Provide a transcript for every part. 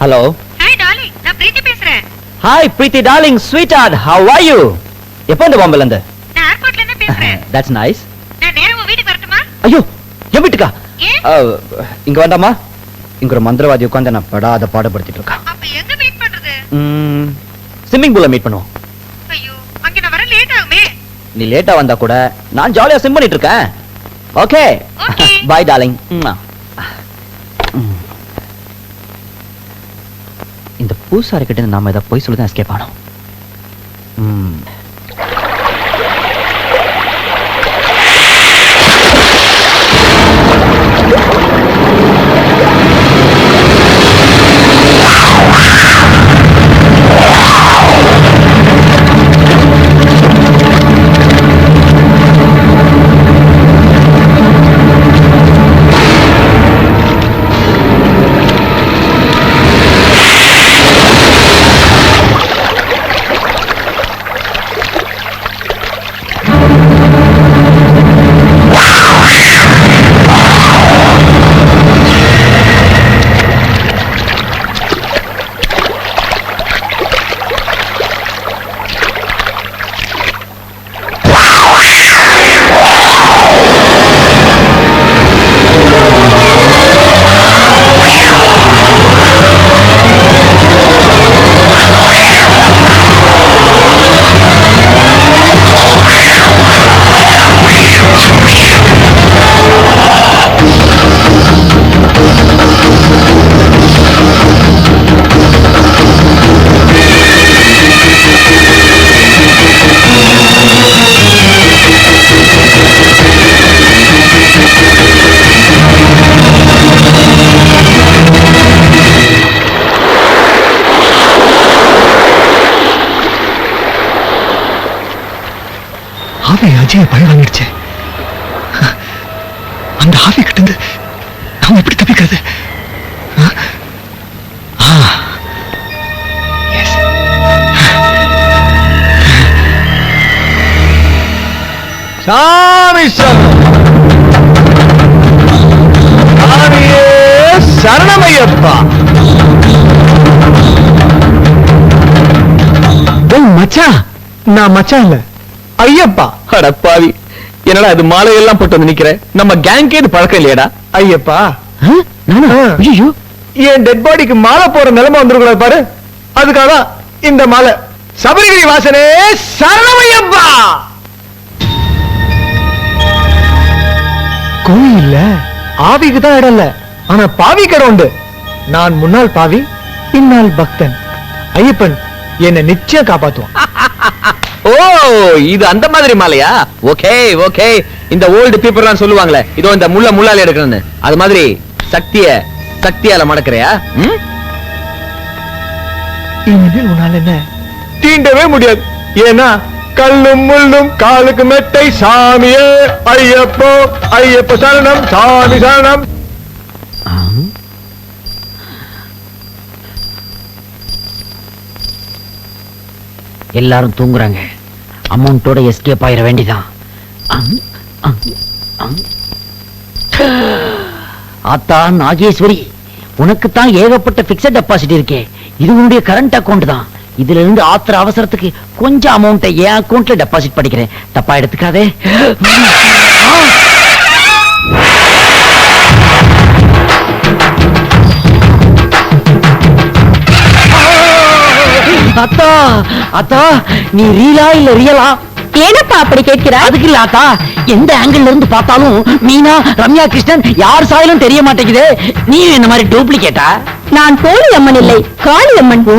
Hello. Hi darling, நான் பிரீத்தி பேசுறேன். Hi Preethi darling, sweetheart, how are you? எப்போ இந்த பாம்பேல இருந்து? நான் ஏர்போர்ட்ல இருந்து பேசுறேன். That's nice. நான் நேரா உங்க வீட்டுக்கு வரட்டுமா? ஐயோ, என் வீட்டுக்கா? ஏன்? இங்க வேண்டாமா? இங்க ஒரு மந்திரவாதி உட்கார்ந்து நான் படாத பாடுபடுத்திட்டு இருக்கான். அப்ப எங்க மீட் பண்றது? ஸ்விம்மிங் பூல்ல மீட் பண்ணுவோம். ஐயோ, அங்க நான் வர லேட் ஆகுமே. நீ லேட்டா வந்தா கூட நான் ஜாலியா ஸ்விம் பண்ணிட்டு இருக்கேன். Okay Okay. Bye darling. இந்த பூசாரி கிட்ட நாம ஏதாவது போய் சொல்லி தான் எஸ்கேப் ஆனோம். அஜய் பழி வாங்கிடுச்சு. அந்த ஆவி கிட்ட இருந்து நாம எப்படி தப்பிக்கிறது? சாமி சாமியே சரணமையப்பா. மச்சான், நான் மச்சான் இல்ல, ஐயப்பா. அடப்பாவி, என்னடா இது மாலையெல்லாம் போட்டு வந்து நிக்கிற? நம்ம கேங்கே இது பழக்கம் இல்லையடா. ஐயப்பா, ஐயோ, என் டெட் பாடிக்கு மாலை போற நிலைமை வந்துருக்கூடாது பாரு. அதுக்காக இந்த மாலை. சபரிகிரி வாசனே சரணமையப்பா. கோயில் இல்ல, ஆவிக்கு தான் இடம் இல்ல, ஆனா பாவி கடை உண்டு. நான் முன்னாள் பாவி, பின்னால் பக்தன். ஐயப்பன் என்னை நிச்சயம் காப்பாத்துவான். ஓ, இது அந்த மாதிரி மாலையா? Okay okay. இந்த ஓல்டு பீப்புள்லாம் சொல்லுவாங்களே, இதோ இந்த முள்ளால எடுக்கணும்னு, அது மாதிரி சக்தியால மடக்கறியா? இனிமேல் உன்னால என்ன தீண்டவே முடியாது. ஏன்னா கல்லும் முள்ளும் காலுக்கு மெத்தை. சாமியே ஐயப்போ, ஐயப்ப சரணம், சாமி சரணம். எல்லாரும் தூங்குறாங்க. அமௌண்டோட எஸ்கேப் ஆயிர வேண்டிதான். ஆத்தா நாகேஸ்வரி, உனக்கு தான் ஏகப்பட்ட பிக்ஸட் டெபாசிட் இருக்கே. இது உன்னுடைய கரண்ட் அக்கவுண்ட் தான். இதுல இருந்து ஆத்திர அவசரத்துக்கு கொஞ்சம் அமௌண்ட்டை என் அக்கவுண்ட்ல டெபாசிட் பண்ணிக்கிறேன். தப்பா எடுத்துக்காதே. அத்தா அத்தா, நீ ரீலா இல்ல ரியலா? ஏனப்பா அப்படி கேட்கிறாய்? அதுக்கு இல்ல ஆத்தா, எந்த ஆங்கிள் இருந்து பார்த்தாலும் மீனா, ரம்யா கிருஷ்ணன் யார் சாயலும் தெரிய மாட்டேங்குது. நீ என்ன மாதிரி டூப்ளிகேட்டா? நான் போலி அம்மன் இல்லை, காளி அம்மன். ஓ,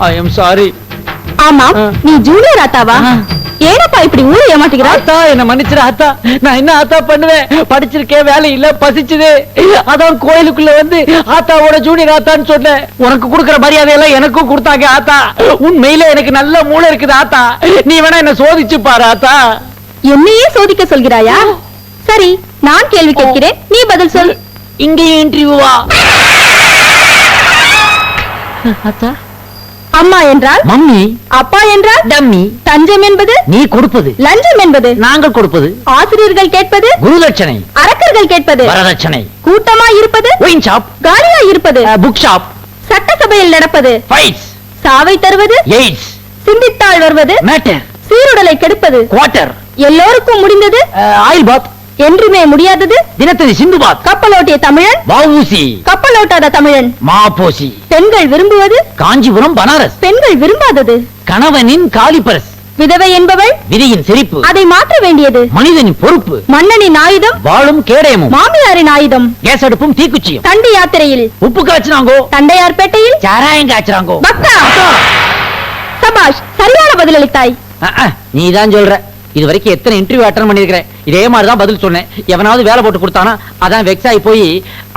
ஐ எம் சாரி. ஆமா, நீ ஜூனியர் ஆத்தாவா? ஏனப்பா இப்படி ஊரை ஏமாட்டுகிறாய்? ஆத்தா என்ன மன்னிச்சிரு ஆத்தா. நான் என்ன ஆத்தா பண்ணுவேன்? படிச்சிருக்கேன், வேலை இல்ல, பசிச்சுது. அதான் கோயிலுக்குள்ள வந்து ஆத்தாவோட ஜூனியர் ஆத்தான்னு சொன்னேன். உனக்கு கொடுக்கிற மரியாதை எல்லாம் எனக்கும் கொடுத்தாங்க ஆத்தா. உண்மையில எனக்கு நல்ல மூளை இருக்குது ஆத்தா. நீ வேணா என்ன சோதிச்சு பாரு ஆத்தா. என்னையே சோதிக்க சொல்கிறாயா? சரி, நான் கேள்வி கேட்கிறேன், நீ பதில் சொல். இங்கேயும் இன்டர்வியூவா? ஆத்தா, அம்மா என்றால் மம்மி, அப்பா என்றால் டம்மி. தஞ்சம் என்பது நீ கொடுப்பது, லஞ்சம் என்பது நாங்கள் கொடுப்பது. ஆசிரியர்கள் கேட்பது குருதட்சணை, அரக்கர்கள் கேட்பது வரதட்சணை. கூட்டமாய் இருப்பது ஒயின் ஷாப், காலியாய் இருப்பது புக் ஷாப். சட்டசபையில் நடப்பது ஃபைட்ஸ், சாவை தருவது எய்ட்ஸ், சிந்தித்தாள் வருவது மேட்டர், சீருடலை கெடுப்பது குவார்ட்டர், எல்லோருக்கும் முடிந்தது ஆயில் பாத், என்றுமே முடியாதது தினத்தந்தி சிந்து பாத், கப்பலோட்டிய தமிழன் வஉசி, கப்பலோட்டாத தமிழன் மாபோசி, பெண்கள் விரும்புவது காஞ்சிபுரம் பனாரஸ், பெண்கள் விரும்பாதது கணவனின் காலிபரஸ், விதவை என்பவள் விதியின் சிரிப்பு, அதை மாற்ற வேண்டியது மனிதனின் பொறுப்பு, மன்னனின் ஆயுதம் வாழும் கேடயமும், மாமியாரின் ஆயுதம் கேஸ் அடுப்பும் தீக்குச்சியும், தண்டி யாத்திரையில் உப்பு காய்ச்சினாங்கோ, தண்டையார்பேட்டையில் சாராயம் காய்ச்சினாங்கோ. பக்தா சபாஷ், சரியான பதிலளித்தாய். நீதான் சொல்ற. இது வரைக்கும் எத்தனை இன்டர்வியூ அட்டன் பண்ணிருக்கிறேன், இதே மாதிரிதான் பதில் சொன்னேன். எவனாவது வேலை போட்டு கொடுத்தானா அதான் வெக்ஸ் ஆகி போய்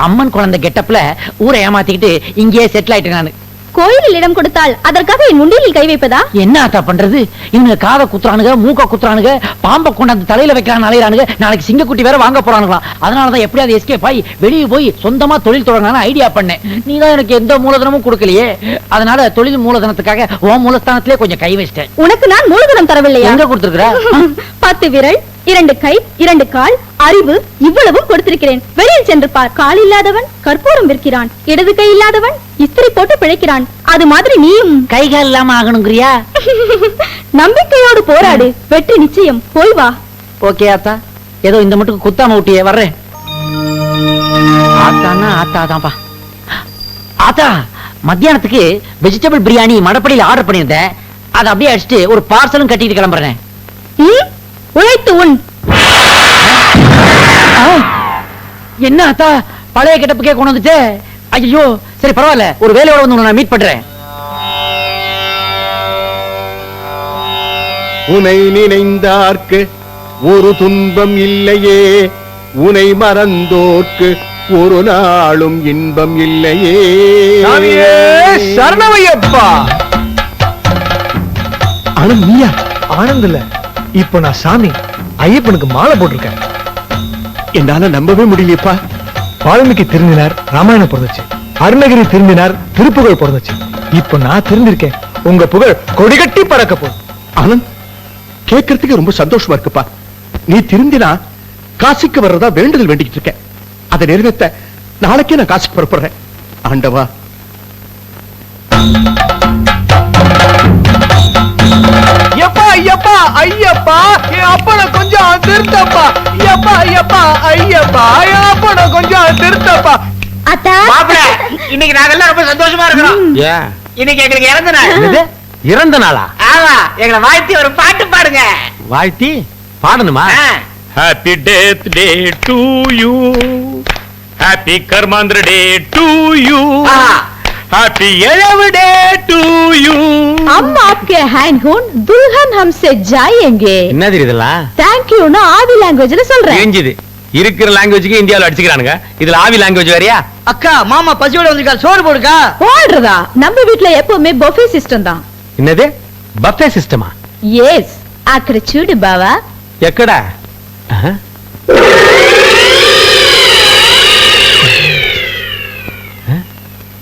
அம்மன் குழந்தை கெட்டப்ல ஊரை ஏமாத்திக்கிட்டு இங்கேயே செட்டில் ஆயிட்டேன் நானு. கோயிலில் இடம் கொடுத்தால் அதற்காக என் முண்டியில் கை வைப்பதா? என்ன ஆத்தா பண்றது? இவங்க காதை குத்துறானுங்க, மூக்க குத்துறானுங்க, பாம்பை கொண்டாந்து தலையில வைக்கிறான் அலையிறானுங்க. நாளைக்கு சிங்கக்குட்டி வேற வாங்க போறானுங்களாம். அதனாலதான் எப்படியாவது எஸ்கேப் ஆகி வெளியே போய் சொந்தமா தொழில் தொடங்கலாம்னு ஐடியா பண்ணேன். நீதான் எனக்கு எந்த மூலதனமும் கொடுக்கலையே. அதனால தொழில் மூலதனத்துக்காக உன் மூலஸ்தானத்திலே கொஞ்சம் கை வச்சிட்டேன். உனக்கு நான் மூலதனம் தரவில்லையா? எங்க கொடுத்திருக்கிற? 10 விரல், 2 கை, 2 கால், அறிவு இவ்வளவும் கொடுத்திருக்கிறேன். வெளியில் சென்று பார். கால் இல்லாதவன் கற்பூரம் விற்கிறான், இடது கை இல்லாதவன் இஸ்திரி போட்டு பிழைக்கிறான். அது மாதிரி நீயும் கைகால் இல்லாம ஆகணுங்கிறியா? நம்பிக்கையோடு போராடு, வெற்றி நிச்சயம். போய் வா. ஓகே ஆத்தா, ஏதோ இந்த மட்டும் குத்தாம விட்டியே, வர்றேன். ஆத்தானா ஆத்தாதான்ப்பா. ஆத்தா, மத்தியானத்துக்கு வெஜிடபிள் பிரியாணி மடப்படியில் ஆர்டர் பண்ணியிருந்தேன். அதை அப்படியே அடிச்சுட்டு ஒரு பார்சலும் கட்டிட்டு கிளம்புறேன். உழைத்து உன். என்ன ஆத்தா, பழைய கெட்டப்புக்கே கொண்டு வந்துட்டு? ஐயோ, சரி பரவாயில்ல, ஒரு வேலையோட வந்து உன்னை நான் மீட் பண்றேன். உனை நினைந்தார்க்கு ஒரு துன்பம் இல்லையே, உனை மறந்தோர்க்கு ஒரு நாளும் இன்பம் இல்லையே. சரணமையப்பா. ஆனந்த் நீயா? ஆனந்த் இல்ல, இப்ப நான் சாமி ஐயப்பனுக்கு மாலை போட்டிருக்கேன். என்னால நம்பவே முடியலையப்பா. வால்மீகி திருந்தினார், ராமாயணம் பிறந்துச்சு. அருணகிரி திருந்தினார், திருப்புகழ் பிறந்துச்சு. இப்ப நான் திருந்திருக்கேன், உங்க புகழ் கொடிகட்டி பறக்க போகுது. ஆனந்த், கேட்கறதுக்கு ரொம்ப சந்தோஷமா இருக்குப்பா. நீ திருந்தினா காசிக்கு வர்றதா வேண்டுதல் வேண்டிக்கிட்டு இருக்கேன். அதை நிறைவேற்ற நாளைக்கே நான் காசிக்கு புறப்படுறேன். ஆண்டவா. ஐயப்பா ஐயப்பா ஐயப்பா, என் அப்பனை கொஞ்சம் திருத்தப்பா. ஐயப்பா ஐயப்பா ஐயப்பா, என் அப்பனை கொஞ்சம் திருத்தப்பா. அத்தா, இன்னைக்கு நாங்கெல்லாம் ரொம்ப சந்தோஷமா இருக்கிறோம். இன்னைக்கு எங்களுக்கு இறந்த நாள். இறந்த நாளா? ஆமா, எங்களை வாழ்த்தி ஒரு பாட்டு பாடுங்க. வாழ்த்தி பாடணுமா? Happy death day to you, happy Karmandra day to you, happy Yelavu day to you. हम आपके हैंड हूं, दुल्हन हमसे जाएंगे. என்னது இதெல்லாம்? Thank you னா ஆதி லாங்குவேஜ்ல சொல்றேன். தெரிஞ்சது. இருக்கிற லாங்குவேஜ்க்கு இந்தியாவுல அடிச்சுக்கிறானுங்க. இதுல ஆவி லாங்குவேஜ் வேறயா? அக்கா, மாமா பசியோட வந்திருக்கா, சோறு போடுக்கா. போடுறதா? நம்ம வீட்ல எப்பவுமே பஃபே சிஸ்டம் தான். என்னது? பஃபே சிஸ்டமா? எஸ், అక్కడ చూడు బావా. ఎక్కడా?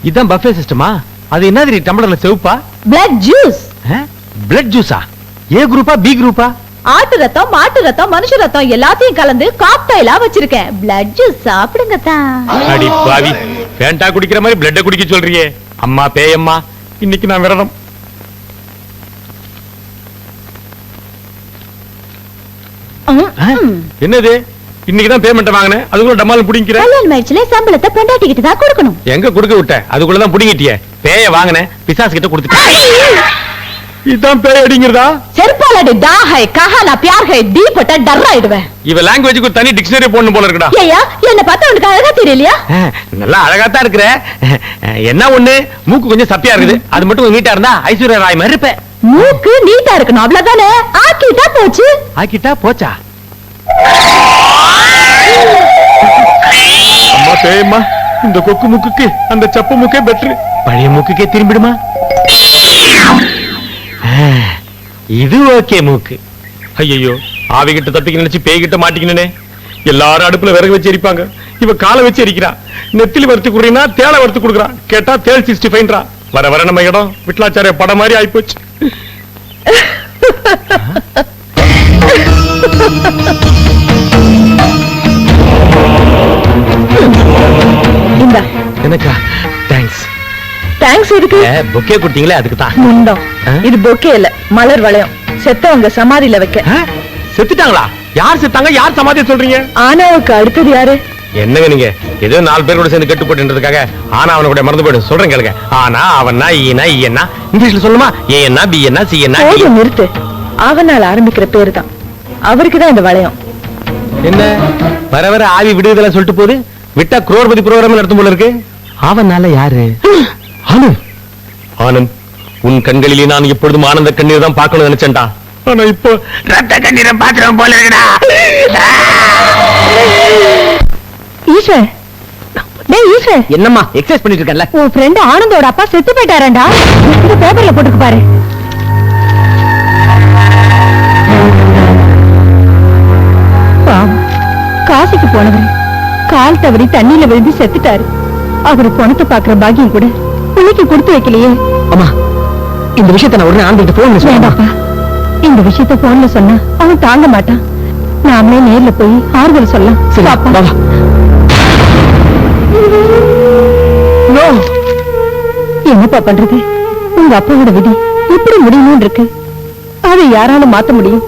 இதான் பஃபே சிஸ்டமா? அது என்னது டம்ளர்ல செவுப்பா? Blood juice. பிளட் ஜூஸா? ஏ குரூப்பா பி குரூப்பா? ஆட்டு ரத்தம், மாட்டு ரத்தம், மனுஷ ரத்தம் எல்லாத்தையும் கலந்து காக்டைலா வச்சிருக்கேன். பிளட் ஜூஸ் சாப்பிடுங்க தான். அடி பாவி, பேண்டா குடிக்கிற மாதிரி பிளட்ட குடிக்க சொல்றியே. அம்மா பேயம்மா, இன்னைக்கு நான் விரதம். என்னது? இன்னைக்குதான் பேமெண்ட் வாங்கினேன், அதுக்குள்ள டமால் புடிங்கிற. கல்யாணம் ஆயிடுச்சுல, சம்பளத்தை பொண்டாட்டிக்கிட்டு தான் கொடுக்கணும். எங்க கொடுக்க விட்ட? அதுக்குள்ளதான் புடிங்கிட்டியே. பேய வாங்கினேன், பிசாசு கிட்ட கொடுத்துட்டேன். இதான் பேய் அடிங்கிறதா? செருப்பாலடி டா ஹை, கஹானா பியார் ஹை, டி போட்டா டர் ஆயிடுவேன். இவ லாங்குவேஜ்க்கு ஒரு தனி டிக்ஷனரி போடணும் போல இருக்குடா. ஏயா, என்ன பார்த்தா உனக்கு அழகா தெரியலையா? நல்லா அழகாத்தான் இருக்கிற. என்ன ஒண்ணு, மூக்கு கொஞ்சம் சப்பியா இருக்குது. அது மட்டும் நீட்டா இருந்தா ஐஸ்வர்யா ராய் மாதிரி இருப்ப. மூக்கு நீட்டா இருக்கணும், அவ்வளவுதானே. ஆக்கிட்டா போச்சு. ஆக்கிட்டா போச்சா? அம்மா பேயம்மா, இந்த கொக்கு முக்குக்கு அந்த சப்பு முக்கே பெட்ரு. பழைய மூக்குக்கே திரும்பிடுமா? இது ஓகே மூக்கு. ஐயோ, ஆவிகிட்ட தப்பிக்க நினைச்சு பேய்கிட்ட மாட்டிக்கினே. எல்லாரும் அடுப்புல விறகு வச்சு எரிப்பாங்க, இவ காலை வச்சு எரிக்கிறா. நெத்திலி வறுத்து குடுறீங்கன்னா தேளை வறுத்து கொடுக்குறா. கேட்டா தேள் 65 வர வர நம்ம இடம் விட்லாச்சாரிய படம் மாதிரி ஆயிப்போச்சு. எனக்கா? தேங்க்ஸ். தேங்க்ஸ் இருக்கு பொக்கே கொடுத்தீங்களே அதுக்கு தான். முண்டம். இது பொக்கே இல்ல, மலர் வளையம். செத்தவங்க சமாதியில வைக்க. செத்துட்டாங்களா? யார் செத்தாங்க? யார் சமாதியை சொல்றீங்க? ஆனாவுக்கு அடுத்தது யாரு? என்னங்க நீங்க ஏதோ 4 பேர் கூட சேர்ந்து கெட்டு போட்டுன்றதுக்காக ஆனா அவன கூட மறந்து போயிடு சொல்றேன் கேளுங்க. ஆனா அவனா ஈனா ஈனா இங்கிலீஷ்ல சொல்லுமா? ஏன்னா பி என்ன சி என்ன? போதும் நிறுத்து. அவனால் ஆரம்பிக்கிற பேரு தான். அவருக்கு தான் இந்த வளையம். என்ன வர வர ஆவி விடுதலை சொல்லிட்டு போகுது. விட்டா குரோர்பதி ப்ரோகிராம் நடத்தும் போல இருக்கு. அவனால யாரு? ஆனந்த். ஆனந்த், உன் கண்களிலே நான் எப்பொழுதும் ஆனந்த கண்ணீர் தான் பார்க்கணும்னு நினைச்சேன்டா. ஆனா இப்போ ரத்த கண்ணீரை பாத்துறோம் போல இருக்குடா. ஈஸ்வர், டேய் ஈஸ்வர், என்னம்மா எக்ஸசைஸ் பண்ணிட்டு இருக்கேன்ல? உன் ஃப்ரெண்ட் ஆனந்தோட அப்பா செத்து போயிட்டாரேண்டா. இந்த பேப்பர்ல போட்டுக்கு பாரு. பாவம், காசிக்கு போனவர் கால் தவறி தண்ணியில விழுந்து செத்துட்டாரு. அவரு பணத்தை பாக்குற பாக்கியம் கூட பிள்ளைக்கு கொடுத்து வைக்கலையே. அம்மா, இந்த விஷயத்தை நான் உடனே ஆனந்த் போன் வேண்டாப்பா, இந்த விஷயத்த போன்ல சொன்னா அவன் தாங்க மாட்டான். நாமளே நேர்ல போய் ஆறுதல் சொல்லலாம். சரி, பாப்பா. வா, வா. நோ. என்னப்பா பண்றது? உங்க அப்பாவோட விதி எப்படி முடியணும்னு இருக்கு. அதை யாராலும் மாத்த முடியும்?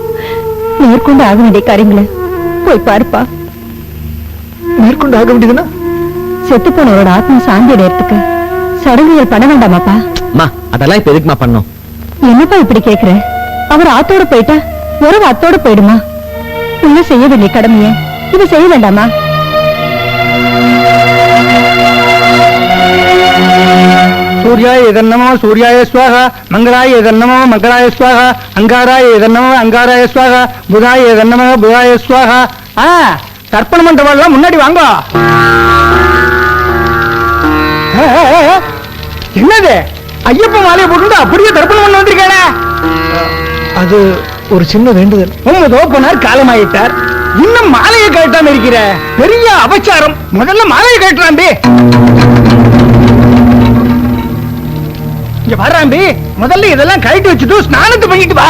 மேற்கொண்டு ஆக வேண்டிய காரியங்களை போய் பாருப்பா. மேற்கொண்டு ஆக வேண்டியதுன்னா செத்து போனவரோட ஆத்மா சாந்தி அடையறதுக்கு சடங்குகள் பண்ண வேண்டாமாப்பா? அம்மா, அதெல்லாம் இப்ப எதுக்குமா பண்ணோம்? என்னப்பா இப்படி கேக்குற? அவர் ஆத்தோட போயிட்டா உறவு அத்தோட போயிடுமா? உள்ள செய்ய வேண்டிய கடமைய இது செய்ய வேண்டாமா? சூர்யாய எதன்னமோ சூர்யாய ஸ்வாகா, மங்களாய எதன்னமோ மங்களாய ஸ்வாகா, அங்காராய எதன்னமோ அங்காராய ஸ்வாகா, புதாய எதன்னமோ புதாய ஸ்வாகா. தர்ப்பணம் பண்றவெல்லாம் முன்னாடி வாங்க. என்னது ஐயப்ப மாலையை போட்டு அப்படியே தர்ப்பணம் பண்ண வந்திருக்கேன். அது ஒரு சின்ன வேண்டுதல். உங்க தோப்பனார் காலமாயிட்டார், இன்னும் மாலையை கட்டாம இருக்கிற பெரிய அபச்சாரம். முதல்ல மாலையை கட்டுறாம்பி. இங்க வர்றாம்பி, முதல்ல இதெல்லாம் கழட்டி வச்சுட்டு ஸ்நானத்தை பண்ணிட்டு வா.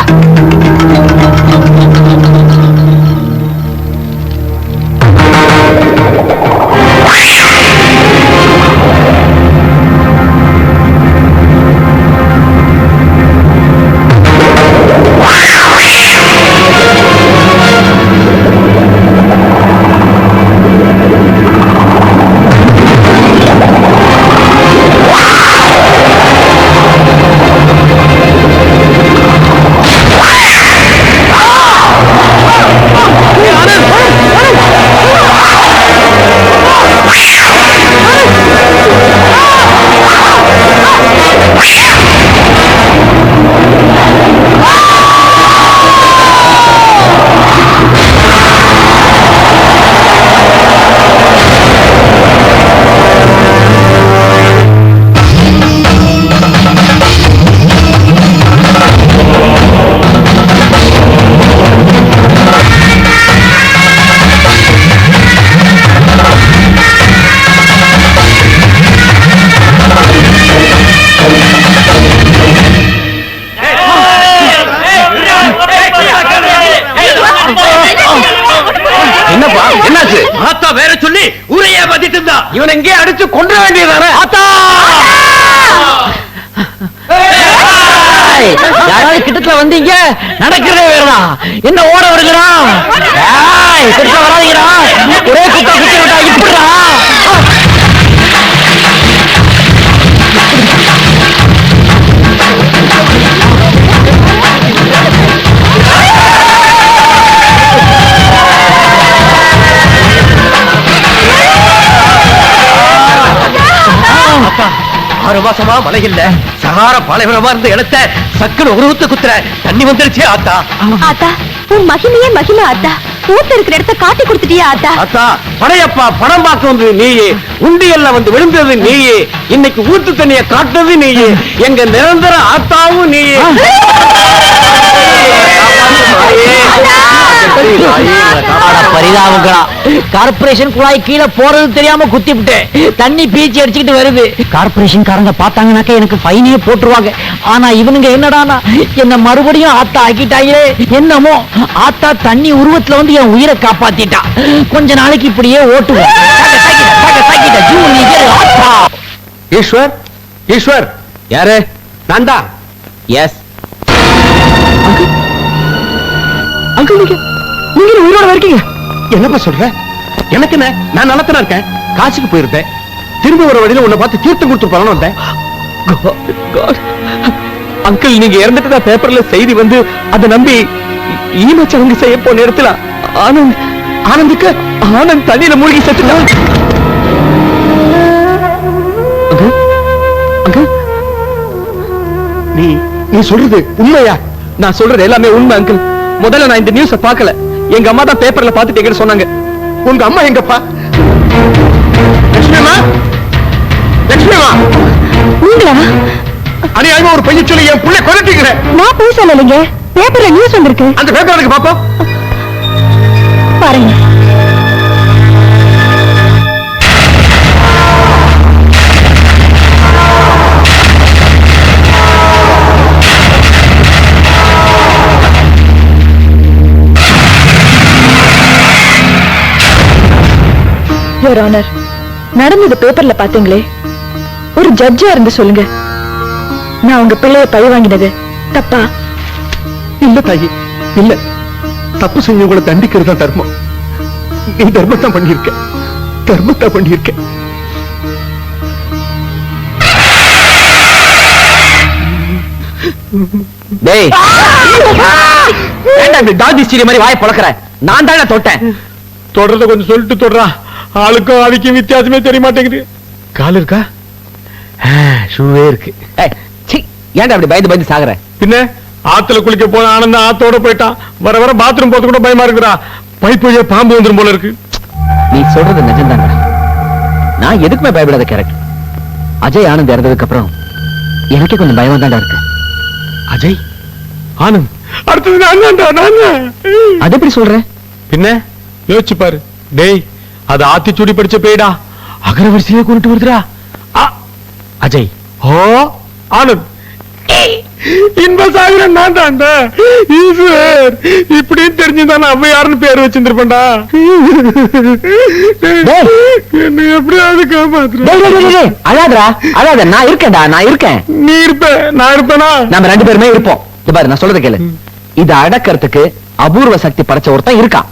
என்னப்பா என்னாச்சு? ஆத்தா வேற சொல்லி ஊரையே பத்திட்டு இருந்தா. இவன் எங்கே அடிச்சு கொன்ற வேண்டியதானே? ஆத்தா யாராவது கிட்டத்துல வந்தீங்க, நடக்கிறதே வேறா. என்ன ஓட வருகிறா? கிட்ட வராதீங்கடா. ஒரே குத்தா குத்தி விட்டா இப்படிடா. ஆறு மாசமா மழை இல்ல, சகார பாலைவனமா இருந்த இடத்த சக்குன்னு ஒரு ஊத்து குத்துற தண்ணி வந்துருச்சு. ஆத்தா ஆத்தா, உன் மகிமையே மகிமை ஆத்தா. ஊத்து இருக்கிற இடத்த காட்டி கொடுத்துட்டியா ஆத்தா? ஆத்தா, படையப்பா படம் பார்க்க வந்தது நீயே, உண்டியல்ல வந்து விழுந்தது நீயே, இன்னைக்கு ஊத்து தண்ணிய காட்டுறது நீயே, எங்க நிரந்தர ஆத்தாவும் நீயே. பரிதாபங்களா, கார்பரேஷன் குழாய் கீழே போறது தெரியாம குத்தி விட்டேன். தண்ணி பீச்சி அடிச்சுக்கிட்டு வருது. கார்பரேஷன் காரங்க பார்த்தாங்கன்னாக்க எனக்கு ஃபைனே போட்டுருவாங்க. ஆனா இவனுங்க என்னடானா என்ன மறுபடியும் ஆத்தா ஆக்கிட்டாங்களே. என்னமோ ஆத்தா தண்ணி உருவத்துல வந்து என் உயிரை காப்பாத்திட்டா. கொஞ்ச நாளைக்கு இப்படியே ஓட்டுவேன். ஈஸ்வர், ஈஸ்வர் யாரு? நான் தான். எஸ். அங்கிள் நீங்க உயிரோட இருக்கீங்க? என்னப்பா சொல்ற? எனக்கு என்ன, நான் நல்லத்தனா இருக்கேன். காசுக்கு போயிருந்தேன், திரும்ப வர வழியில உன்னை பார்த்து தீர்த்தம் கொடுத்துருப்பாங்கன்னு வந்தேன். அங்கிள் நீங்க இறந்துட்டதா பேப்பர்ல செய்தி வந்து அதை நம்பி ஈமச்சடங்கு செய்ய போன இடத்துல ஆனந்துக்கு ஆனந்த் தண்ணியில மூழ்கி செத்துட்டான். நீ சொல்றது உண்மையா? நான் சொல்றது எல்லாமே உண்மை அங்கிள். முதல்ல நான் இந்த நியூஸ பார்க்கல, எங்க அம்மா தான் பேப்பர்ல பார்த்துட்டு என்கிட்ட சொன்னாங்க. உங்க அம்மா எங்கப்பா? லட்சுமிமா, லட்சுமிமா, நீங்களா? அநியாயமா ஒரு பையன் சொல்லி என் புள்ளை கொலைட்டீங்க. நான் போய் சொல்லலைங்க, பேப்பர்ல நியூஸ் வந்திருக்கு. அந்த பேப்பர் எனக்கு பாப்போம். பாருங்க. யுவர் ஆனர், நடந்தது பேப்பர்ல பாத்தீங்களே, ஒரு ஜட்ஜா இருந்து சொல்லுங்க, நான் உங்க பிள்ளைய பழி வாங்கினது தப்பா? இல்ல தாயி, இல்ல. தப்பு செஞ்சவங்களை தண்டிக்கிறது தான் தர்மம். நீ தர்மத்தான் பண்ணியிருக்க, தர்மத்தான் பண்ணியிருக்க. டேய், ஏன்டா இப்படி டாக் ஹிஸ்டரி மாதிரி வாயை பொளக்கற? நான் தானே தொட்டேன். தொடர்றத கொஞ்சம் சொல்லிட்டு தொடரா. ஆளுக்கும் ஆவிக்கும் வித்தியாசமே தெரிய மாட்டேங்குது. கால் இருக்கா? ஷூவே இருக்கு. ஏய், சீ, ஏன்டா அப்படி பயந்து பயந்து சாகுற? பின்ன ஆத்துல குளிக்க போன ஆனந்தம் ஆத்தோட போயிட்டான். வர வர பாத்ரூம் போறது கூட பயமா இருக்குடா. பைப் வழியா பாம்பு வந்துரும் போல இருக்கு. நீ சொல்றது நிஜம்தாங்க. நான் எதுக்குமே பயப்படாத கேரக்டர். அஜய் ஆனந்த் இறந்ததுக்கு அப்புறம் எனக்கே கொஞ்சம் பயமா தான்டா இருக்கு. அஜய் ஆனந்த் அடுத்தது நான் தான். அது எப்படி சொல்ற? பின்ன யோசிச்சு பாரு. டேய், அது ஆத்திச்சூடி படிச்ச பேடா. அகரவரிசையிலே கொண்டு வருதுடா. அஜய், ஓ ஆனந்த், இன்பசாகர நான் தான்டா. ஈஸ்வர், இப்படின்னு தெரிஞ்சுதான் அவ யாருன்னு பேர் வச்சிருந்திருப்பேன்டா. என்ன எப்படியாவது காப்பாத்து. அழாதடா, அழாத. நான் இருக்கேன்டா, நான் இருக்கேன். நீ இருப்ப, நான் இருப்பேனா? நம்ம ரெண்டு பேருமே இருப்போம். இது பாரு, நான் சொல்றத கேளு. இத அடக்கிறதுக்கு அபூர்வ சக்தி படைச்ச ஒருத்தன் இருக்கான்.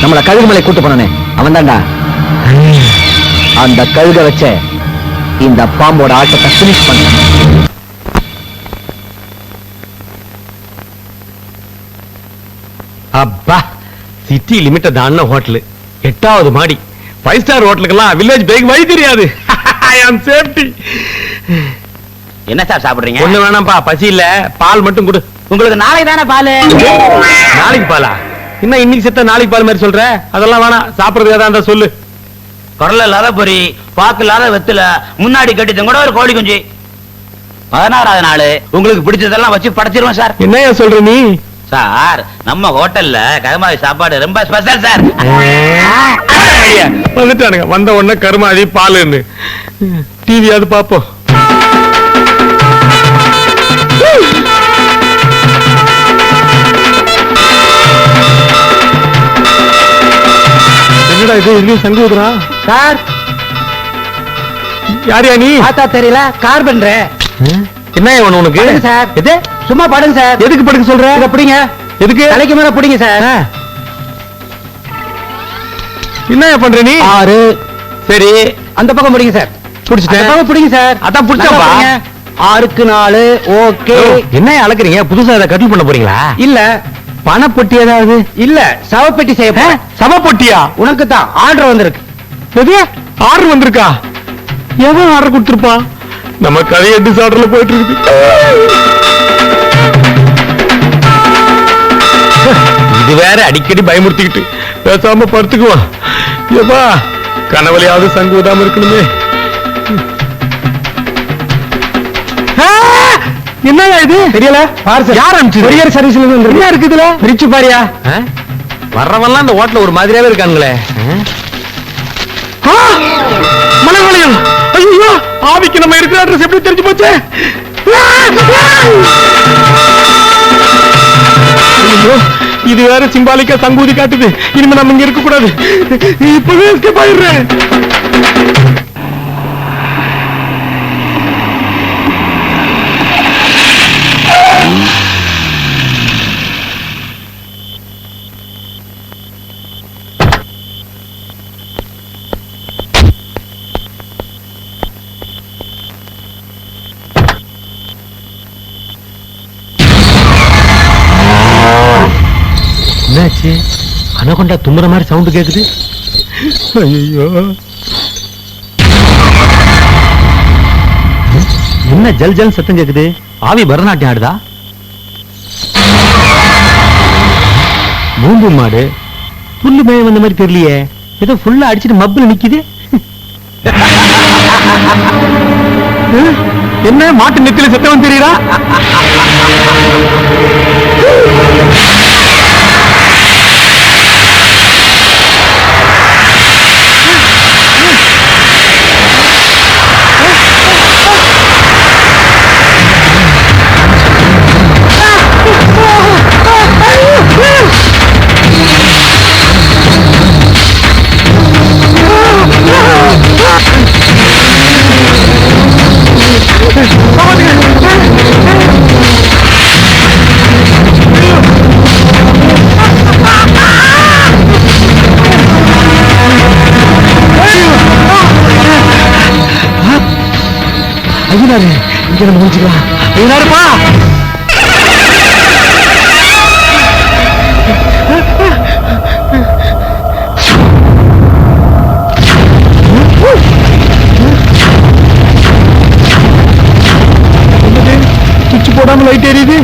நம்மள கழுகுமலை கூட்டு போனானே, அவன் தான்டா. அந்த கழுக வச்ச இந்த பாம்போட ஆட்டத்தை பினிஷ் பண்ண. அப்பா, சிட்டி லிமிட்ட தான ஹோட்டல், 8வது மாடி, 5 ஸ்டார் ஹோட்டலுக்கெல்லாம் வில்லேஜ் பேக் வழி தெரியாது. ஐ அம் சேஃப்டி. என்ன சார் சாப்பிடுறீங்க? ஒண்ணு வேணாம்ப்பா, பசி இல்ல. பால் மட்டும் கொடு. உங்களுக்கு நாளைக்கு தானே பால். நாளைக்கு பாலா? இன்னும் இன்னைக்கு செத்த நாளைக்கு பால் மாதிரி சொல்ற? அதெல்லாம் வேணாம். சாப்பிடுறது ஏதா இருந்தா சொல்லு. குரல் இல்லாத பொரி, பாக்கு இல்லாத வெத்துல, முன்னாடி கட்டிட்டு கூட ஒரு கோழி குஞ்சு. 16வது நாள் உங்களுக்கு பிடிச்சதெல்லாம் வச்சு படைச்சிருவோம் சார். என்னையா சொல்ற நீ? சார், நம்ம ஹோட்டல்ல கருமாதி சாப்பாடு ரொம்ப ஸ்பெஷல் சார். வந்துட்டானுங்க. வந்த உடனே கருமாதி பாலுன்னு. டிவியாவது பாப்போம். என்னடா இது, இதுலயும் சங்கு ஊதுறா? சார், யாரியா நீ? பார்த்தா தெரியல, கார் பண்றேன். என்ன வேணும் உனக்கு? படுங்க சார். எது? சும்மா படுங்க சார். எதுக்கு படுக்க சொல்ற? இத பிடிங்க. எதுக்கு? தலைக்கு மேல பிடிங்க சார். என்ன பண்ற நீ? 6. சரி, அந்த பக்கம் பிடிங்க சார். அந்த புடிச்சிட்டேன். பக்கம் பிடிங்க சார். அதான் புடிச்சப்பா. 6க்கு 4. ஓகே. என்ன அளக்குறீங்க? புதுசா அதை கட்டில் பண்ண போறீங்களா? இல்ல, பணப்பொட்டி ஏதாவது? இல்ல, சவப்பெட்டி செய்ய போறேன். சவப்பொட்டியா? உனக்கு தான் ஆர்டர் வந்திருக்கு. எது? ஆர்டர் வந்திருக்கா? எவன் ஆர்டர் கொடுத்திருப்பா? நம்ம கதையை டிசார்டர்ல போயிட்டு இருக்குது. இது வேற அடிக்கடி பயமுறுத்திக்கிட்டு பேசாம படுத்துக்குவான். ஏப்பா, கனவலையாவது சங்கு ஊதாம இருக்கணுமே. என்னங்க இது? தெரியல. யார் அனுப்பிச்சது? கொரியர் சர்வீஸ்ல இருந்து என்ன இருக்கு இதுல? பிரிச்சு பாரியா. வர்றவெல்லாம் இந்த ஹோட்டல்ல ஒரு மாதிரியாவே இருக்கானுங்களே. மலைவளையம். ஐயோ, ஆவிக்கு நம்ம இருக்கிற அட்ரஸ் எப்படி தெரிஞ்சு போச்சு? ஐயோ, இது வேற சிம்பாலிக்கா சங்கூதி காட்டுது. இனிமே நம்ம இங்க இருக்க கூடாது. இப்பவே எஸ்கேப் ஆயிடுறேன். என்னாச்சு? அனகொண்டா தும்முற மாதிரி சவுண்ட் கேக்குது. ஐயோ, என்ன ஜல் ஜல் சத்தம் கேக்குது? ஆவி பரதநாட்டியம் ஆடுதா? மூம்பு மாடு புல்லு மேய வந்த மாதிரி தெரியலையே. ஏதோ ஃபுல்லா அடிச்சுட்டு மப்புல நிக்குது. என்ன மாட்டு நெத்தில சத்தம் தெரியுதா? ஐயனாரு, இங்க நம்ம முடிச்சுக்கலாம். ஐயனாருப்பா, சுவிட்ச் போடாம லைட் எரியுது.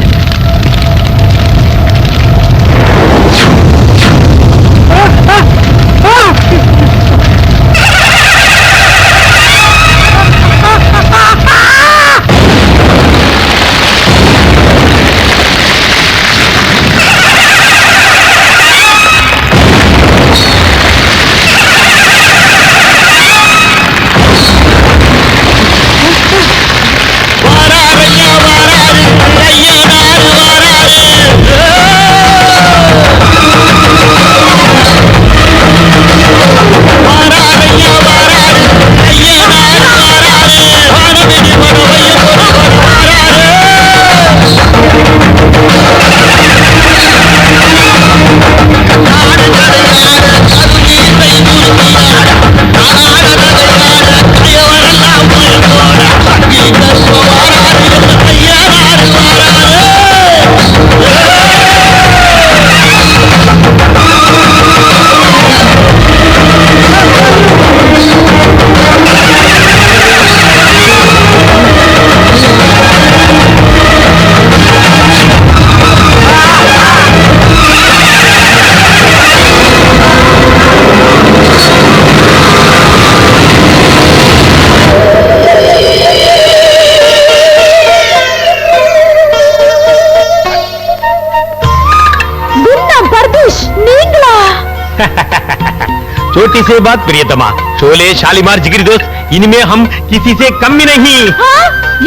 छोटी से बात प्रियतमा, शोले शालीमार जिगरी दोस्त, इनमें हम किसी से कम भी नहीं.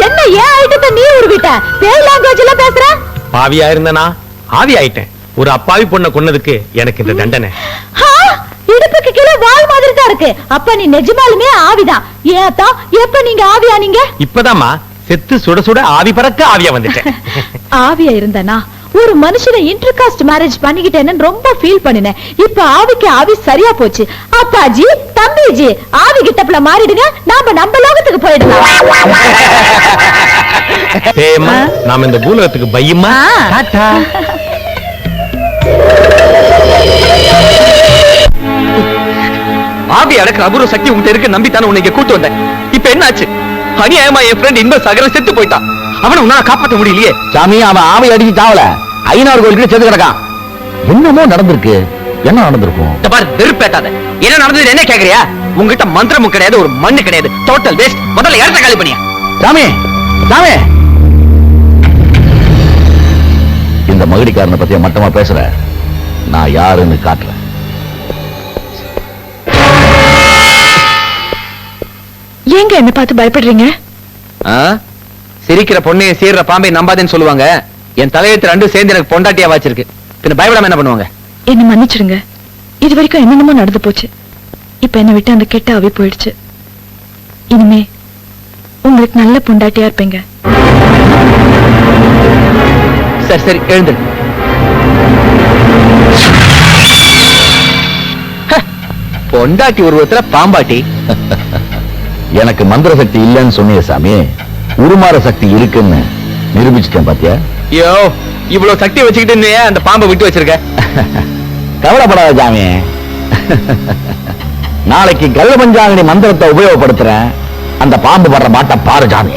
என்ன ஏன் ஐட்டத்தை நீ உருவிட்ட? பேய் லாங்குவேஜ்ல பேசுற? பாவியா இருந்தனா ஆவி ஆயிட்டேன். ஒரு அப்பாவி பொண்ணை கொன்னதுக்கு எனக்கு இந்த தண்டனை. இடுப்புக்கு கீழே வால் மாதிரி தான் இருக்கு. அப்ப நீ நிஜமாலுமே ஆவிதான். ஏத்தா, எப்ப நீங்க ஆவியானீங்க? இப்பதாம்மா செத்து சுட சுட ஆவி பறக்க ஆவியா வந்துட்டேன். ஆவியா இருந்தனா ஒரு மனுஷனை இன்டர்காஸ்ட் மேரேஜ் பண்ணிக்கிட்டேன்னு ரொம்ப ஃபீல் பண்ணினேன். இப்ப ஆவிக்கு ஆவி சரியா போச்சு. அப்பாஜி, தம்பிஜி, ஆவி கிட்டப்ல மாறிடுங்க. நம்ம லோகத்துக்கு போயிடலாம். நாம இந்த பூலகத்துக்கு பையமா. டாடா. ஆவி அடக்கிற அபூர்வ சக்தி உங்ககிட்ட இருக்கு நம்பித்தானே உன்னை இங்க கூட்டு வந்தேன். இப்ப என்ன ஆச்சு? அநியாயமா என் ஃப்ரெண்ட் இன்ப சகர செத்து போயிட்டான். அவனை உன்னால காப்பாற்ற முடியலையே. சாமி, அவன் ஆவி அடிச்சு தாவல, ஐநாறு கோயிலுக்கு செத்து கிடக்கான். என்னமோ நடந்திருக்கு. என்ன நடந்திருக்கும்? வெறுப்பேட்டாத. என்ன நடந்தது என்ன கேக்குறியா? உங்ககிட்ட மந்திரமும் கிடையாது, ஒரு மண்ணு கிடையாது. Total waste. முதல்ல இடத்த காலி பண்ணியா. சாமி, சாமி, இந்த மகுடிக்காரனை பத்திய மட்டமா பேசுற. நான் யாருன்னு காட்டுறேன். ஏங்க என்ன பார்த்து பயப்படுறீங்க? சிரிக்கிற பொண்ணைய சீர்ற பாம்பை நம்பாதேன்னு சொல்லுவாங்க. என் தலையெழுத்து ரெண்டும் சேர்ந்து எனக்கு பொண்டாட்டியா வாச்சிருக்கு. பின்ன பயப்படாம என்ன பண்ணுவாங்க? என்ன மன்னிச்சிடுங்க. இது வரைக்கும் என்னென்னமோ நடந்து போச்சு. இப்ப என்ன விட்டு அந்த கெட்ட ஆவி போயிடுச்சு. இனிமே உங்களுக்கு நல்ல பொண்டாட்டியா இருப்பீங்க. சரி சரி, எழுந்து. பொண்டாட்டி உருவத்துல பாம்பாட்டி. எனக்கு மந்திர சக்தி இல்லைன்னு சொன்னிய சாமி, உருமாற சக்தி இருக்குன்னு நிரூபிச்சுட்டேன் பாத்தியா? ஐயோ, இவ்வளவு சக்தி வச்சுக்கிட்டு அந்த பாம்பை விட்டு வச்சிருக்க. கவலைப்படாத ஜாமி. நாளைக்கு கள்ள பஞ்சாங்கனி மந்திரத்தை உபயோகப்படுத்துறேன். அந்த பாம்பு படுற மாட்ட பாரு ஜாமி.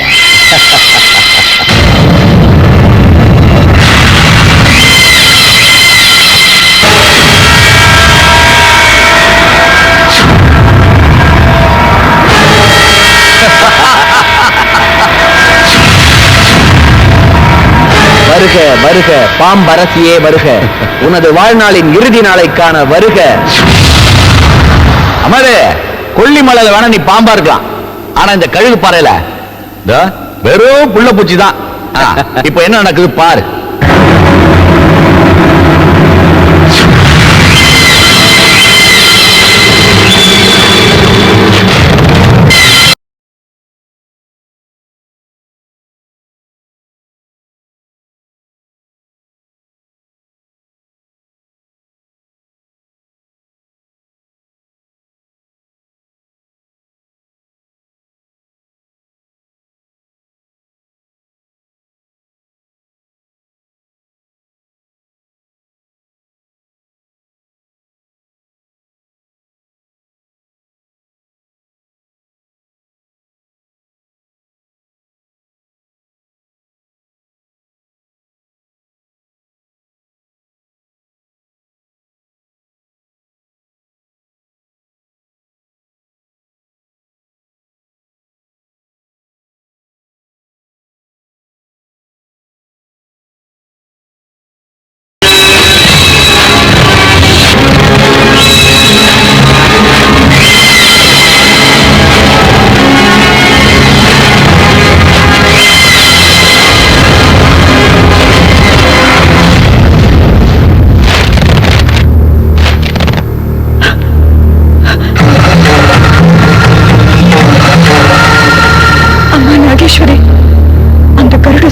வருக வருக பாம்பரசியே வருக. உனது வாழ்நாளின் இறுதி நாளைக்கான வருக. அமரு, கொல்லிமலையில வேணா நீ பாம்பா இருக்கலாம். ஆனா இந்த கழுகு பாறையில வெறும் புள்ள பூச்சி தான். இப்ப என்ன நடக்குது பாரு.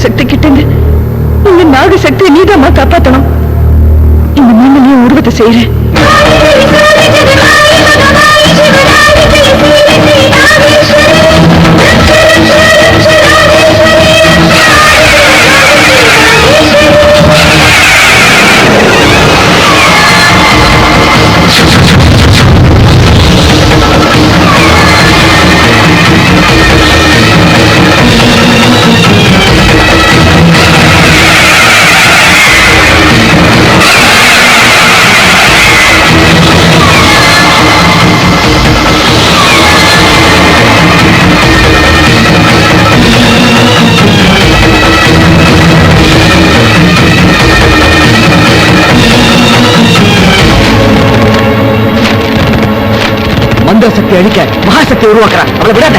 சக்தி கிட்ட இந்த நாக சக்தியை நீதாமா காப்பாத்தணும். இந்த மண்ணிலேயே உருவத்தை செய்யறேன். மந்திர சக்தி அழிக்க மகாசக்தி உருவாக்குறான். அவளை விடாத.